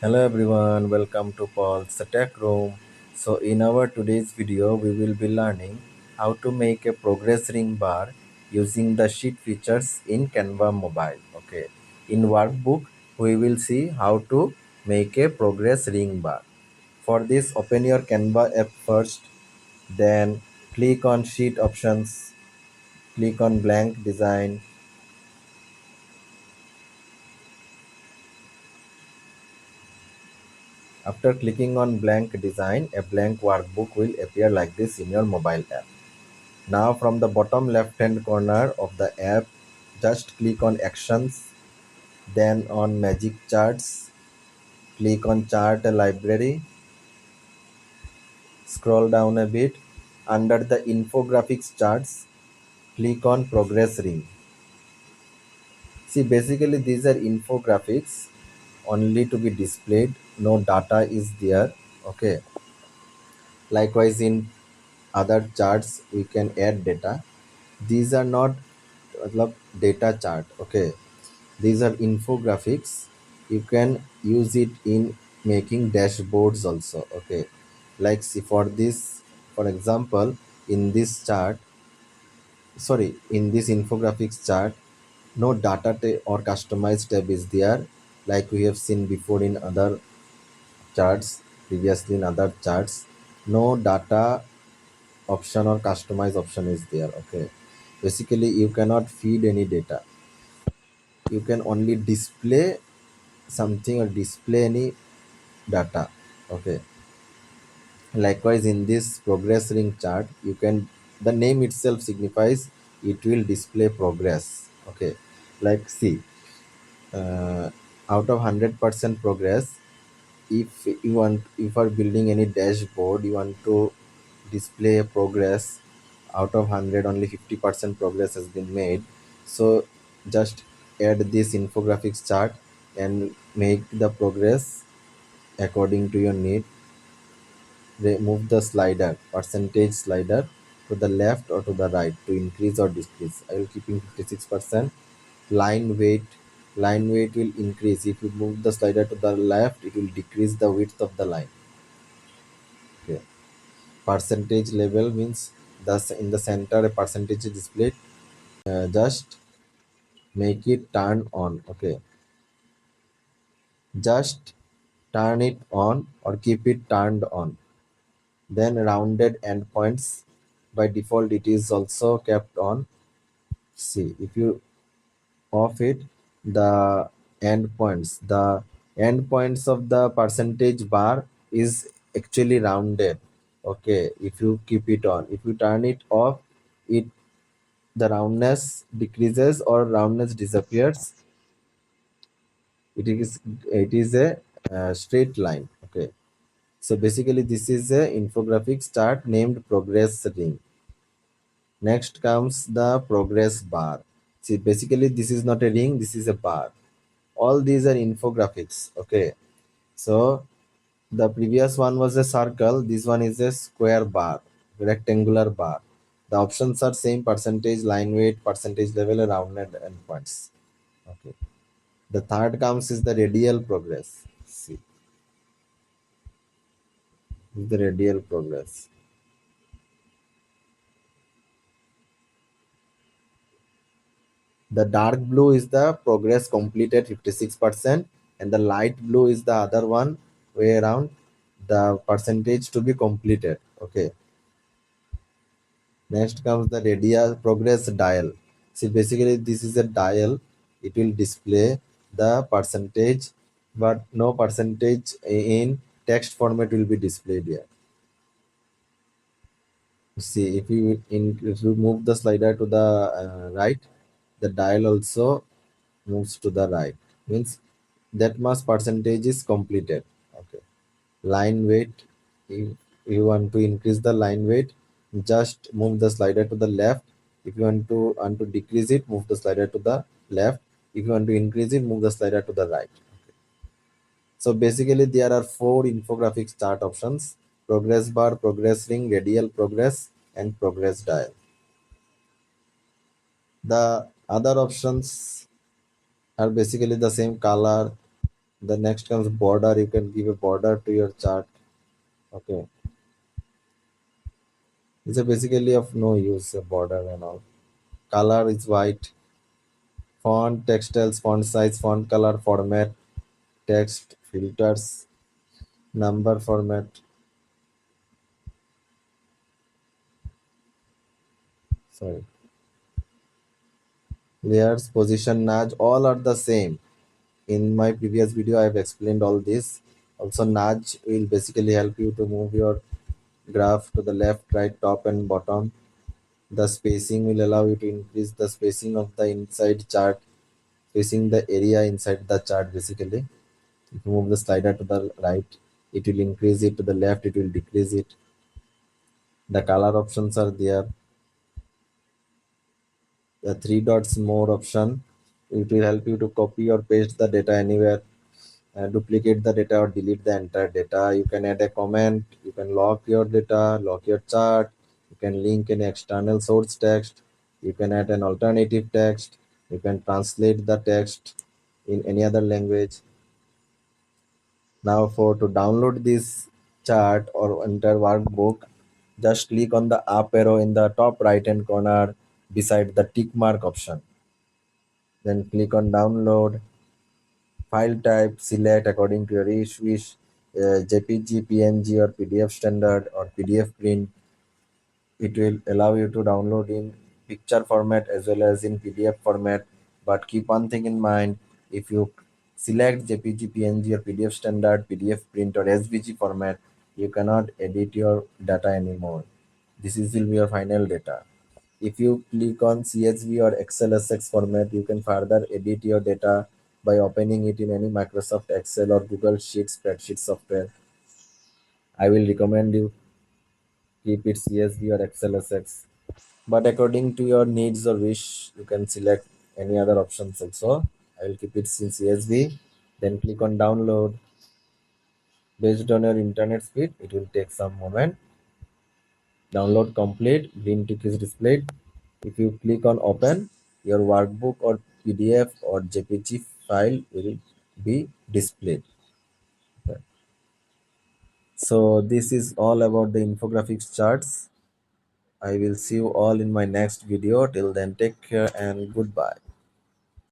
Hello everyone, welcome to Paul's Tech Room. So in our today's video, we will be learning how to make a progress ring bar using the sheet features in Canva mobile. Okay. In workbook, we will see how to make a progress ring bar. For this, open your Canva app first, then click on sheet options, click on blank design. After clicking on blank design, a blank workbook will appear like this in your mobile app. Now from the bottom left hand corner of the app, just click on actions, then on magic charts, click on chart library, scroll down a bit. Under the infographics charts, click on progress ring. See, basically these are infographics only to be displayed, no data is there. Okay. Likewise in other charts we can add data. These are not data chart. Okay, these are infographics. You can use it in making dashboards also. Okay, like see for this, for example, in this chart, sorry, in this infographics chart, no data or customized tab is there, like we have seen before in other charts, previously in other charts. No data option or customize option is there. Okay, basically you cannot feed any data, you can only display something or display any data. Okay, likewise in this progress ring chart, you can, the name itself signifies it will display progress. Okay, like see, out of 100% progress, if you want, if you are building any dashboard, you want to display a progress, out of 100 only 50% progress has been made. So just add this infographics chart and make the progress according to your need. Remove the slider, percentage slider, to the left or to the right to increase or decrease. I will keeping 56%. Line weight will increase. If you move the slider to the left, it will decrease the width of the line. Okay, percentage level means thus in the center a percentage is displayed. Just make it turn on. Okay, just turn it on or keep it turned on. Then rounded endpoints, by default it is also kept on. See, if you off it, the endpoints of the percentage bar is actually rounded. Okay, if you keep it on, if you turn it off, it, the roundness decreases or roundness disappears. It is a straight line. Okay, so basically this is a infographics chart named progress ring. Next comes the progress bar. See, basically this is not a ring, this is a bar. All these are infographics. Okay, so the previous one was a circle, this one is a square bar, rectangular bar. The options are same: percentage, line weight, percentage level, rounded endpoints. Okay, the third comes is the radial progress. See, this is the radial progress. The dark blue is the progress completed 56%, and the light blue is the other one way around, the percentage to be completed. Okay. Next comes the radial progress dial. See, basically this is a dial. It will display the percentage, but no percentage in text format will be displayed here. See, if you move the slider to the right, the dial also moves to the right. Means that much percentage is completed. Okay. Line weight. If you want to increase the line weight, just move the slider to the left. If you want to decrease it, move the slider to the left. If you want to increase it, move the slider to the right. So basically there are four infographics chart options: progress bar, progress ring, radial progress, and progress dial. The other options are basically the same: color, The next comes border. You can give a border to your chart. Okay, it's a basically of no use, a border and all. Color is white. Font, textiles, font size, font color, format, text, filters, number format. Sorry, layers, position, nudge, all are the same. In my previous video, I have explained all this. Also, nudge will basically help you to move your graph to the left, right, top, and bottom. The spacing will allow you to increase the spacing of the inside chart, spacing the area inside the chart basically. If you move the slider to the right, it will increase it; to the left, it will decrease it. The color options are there. The three dots more option, it will help you to copy or paste the data anywhere, duplicate the data or delete the entire data. You can add a comment, you can lock your data, lock your chart, you can link an external source text, you can add an alternative text, you can translate the text in any other language. Now for to download this chart or entire workbook, just click on the up arrow in the top right hand corner beside the tick mark option. Then click on download, file type, select according to your wish, JPG, PNG or PDF standard or PDF print. It will allow you to download in picture format as well as in PDF format. But keep one thing in mind, if you select JPG, PNG or PDF standard, PDF print or SVG format, you cannot edit your data anymore. This is will be your final data. If you click on CSV or XLSX format, you can further edit your data by opening it in any Microsoft Excel or Google Sheets spreadsheet software. I will recommend you keep it CSV or XLSX. But according to your needs or wish, you can select any other options also. I will keep it in CSV. Then click on download. Based on your internet speed, it will take some moment. Download complete, green tick is displayed. If you click on open, your workbook or PDF or JPG file will be displayed. So this is all about the infographics charts. I will see you all in my next video. Till then, take care and goodbye.